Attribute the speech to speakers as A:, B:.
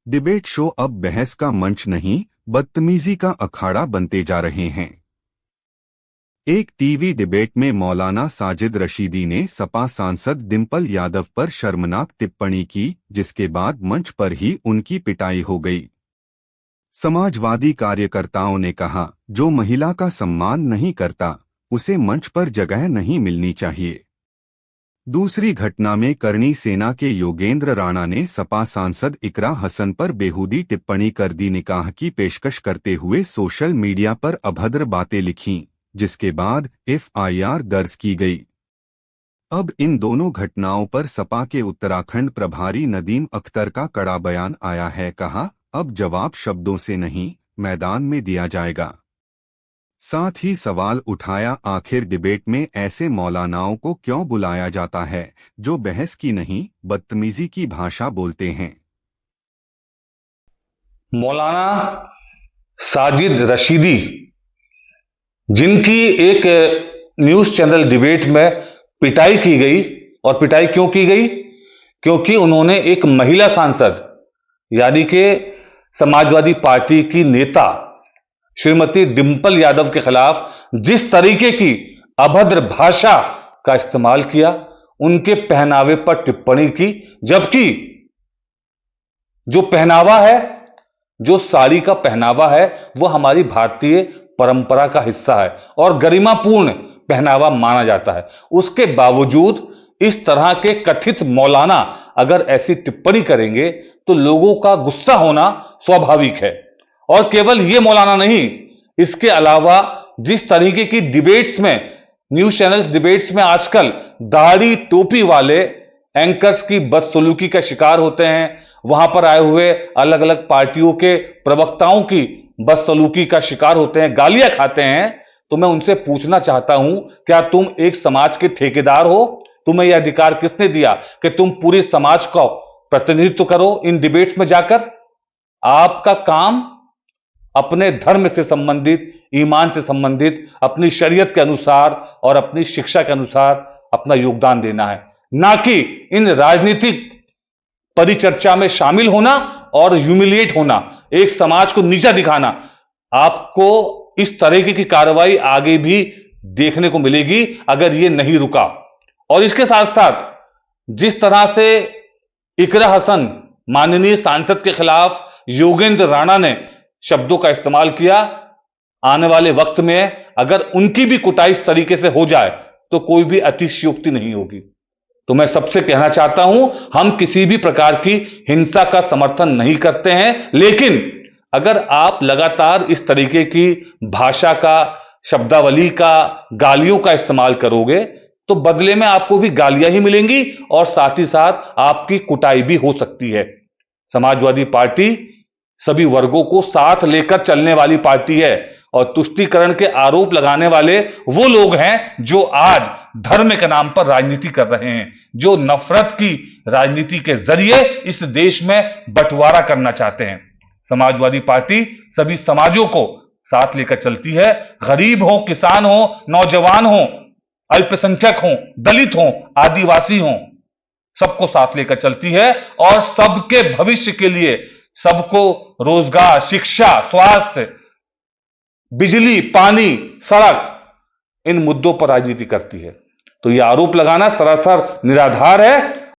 A: Debate show अब बहस का मंच नहीं, बदतमीजी का अखाड़ा बनते जा रहे हैं। एक टीवी डिबेट में मौलाना साजिद रशीदी ने सपा सांसद डिंपल यादव पर शर्मनाक टिप्पणी की, जिसके बाद मंच पर ही उनकी पिटाई हो गई। समाजवादी कार्यकर्ताओं ने कहा, जो महिला का सम्मान नहीं करता, उसे मंच पर जगह नहीं मिलनी चाहिए। दूसरी घटना में करणी सेना के योगेंद्र राणा ने सपा सांसद इकरा हसन पर बेहूदी टिप्पणी कर दी। निकाह की पेशकश करते हुए सोशल मीडिया पर अभद्र बातें लिखीं, जिसके बाद एफआईआर दर्ज की गई। अब इन दोनों घटनाओं पर सपा के उत्तराखंड प्रभारी नदीम अख्तर का कड़ा बयान आया है। कहा, अब जवाब शब्दों से नहीं, मैदान में दिया जाएगा। साथ ही सवाल उठाया, आखिर डिबेट में ऐसे मौलानाओं को क्यों बुलाया जाता है जो बहस की नहीं, बदतमीजी की भाषा बोलते हैं।
B: मौलाना साजिद रशीदी, जिनकी एक न्यूज चैनल डिबेट में पिटाई की गई, और पिटाई क्यों की गई? क्योंकि उन्होंने एक महिला सांसद यानी कि समाजवादी पार्टी की नेता श्रीमती डिंपल यादव के खिलाफ जिस तरीके की अभद्र भाषा का इस्तेमाल किया, उनके पहनावे पर टिप्पणी की, जबकि जो पहनावा है, जो साड़ी का पहनावा है, वह हमारी भारतीय परंपरा का हिस्सा है और गरिमापूर्ण पहनावा माना जाता है। उसके बावजूद इस तरह के कथित मौलाना अगर ऐसी टिप्पणी करेंगे तो लोगों का गुस्सा होना स्वाभाविक है। और केवल यह मौलाना नहीं, इसके अलावा जिस तरीके की डिबेट्स में, न्यूज चैनल्स डिबेट्स में आजकल दाढ़ी टोपी वाले एंकर्स की बदसलूकी का शिकार होते हैं, वहां पर आए हुए अलग अलग पार्टियों के प्रवक्ताओं की बदसलूकी का शिकार होते हैं, गालियां खाते हैं, तो मैं उनसे पूछना चाहता हूं, क्या तुम एक समाज के ठेकेदार हो? तुम्हें यह अधिकार किसने दिया कि तुम पूरे समाज का प्रतिनिधित्व करो इन डिबेट में जाकर? आपका काम अपने धर्म से संबंधित, ईमान से संबंधित, अपनी शरीयत के अनुसार और अपनी शिक्षा के अनुसार अपना योगदान देना है, ना कि इन राजनीतिक परिचर्चा में शामिल होना और ह्यूमिलिएट होना, एक समाज को नीचा दिखाना। आपको इस तरीके की कार्रवाई आगे भी देखने को मिलेगी अगर यह नहीं रुका। और इसके साथ साथ जिस तरह से इकरा हसन माननीय सांसद के खिलाफ योगेंद्र राणा ने शब्दों का इस्तेमाल किया, आने वाले वक्त में अगर उनकी भी कुटाई इस तरीके से हो जाए तो कोई भी अतिशयोक्ति नहीं होगी। तो मैं सबसे कहना चाहता हूं, हम किसी भी प्रकार की हिंसा का समर्थन नहीं करते हैं, लेकिन अगर आप लगातार इस तरीके की भाषा का, शब्दावली का, गालियों का इस्तेमाल करोगे तो बदले में आपको भी गालियां ही मिलेंगी और साथ ही साथ आपकी कुटाई भी हो सकती है। समाजवादी पार्टी सभी वर्गों को साथ लेकर चलने वाली पार्टी है और तुष्टीकरण के आरोप लगाने वाले वो लोग हैं जो आज धर्म के नाम पर राजनीति कर रहे हैं, जो नफरत की राजनीति के जरिए इस देश में बंटवारा करना चाहते हैं। समाजवादी पार्टी सभी समाजों को साथ लेकर चलती है, गरीब हो, किसान हो, नौजवान हो, अल्पसंख्यक हो, दलित हो, आदिवासी हो, सबको साथ लेकर चलती है और सबके भविष्य के लिए, सबको रोजगार, शिक्षा, स्वास्थ्य, बिजली, पानी, सड़क, इन मुद्दों पर राजनीति करती है। तो यह आरोप लगाना सरासर निराधार है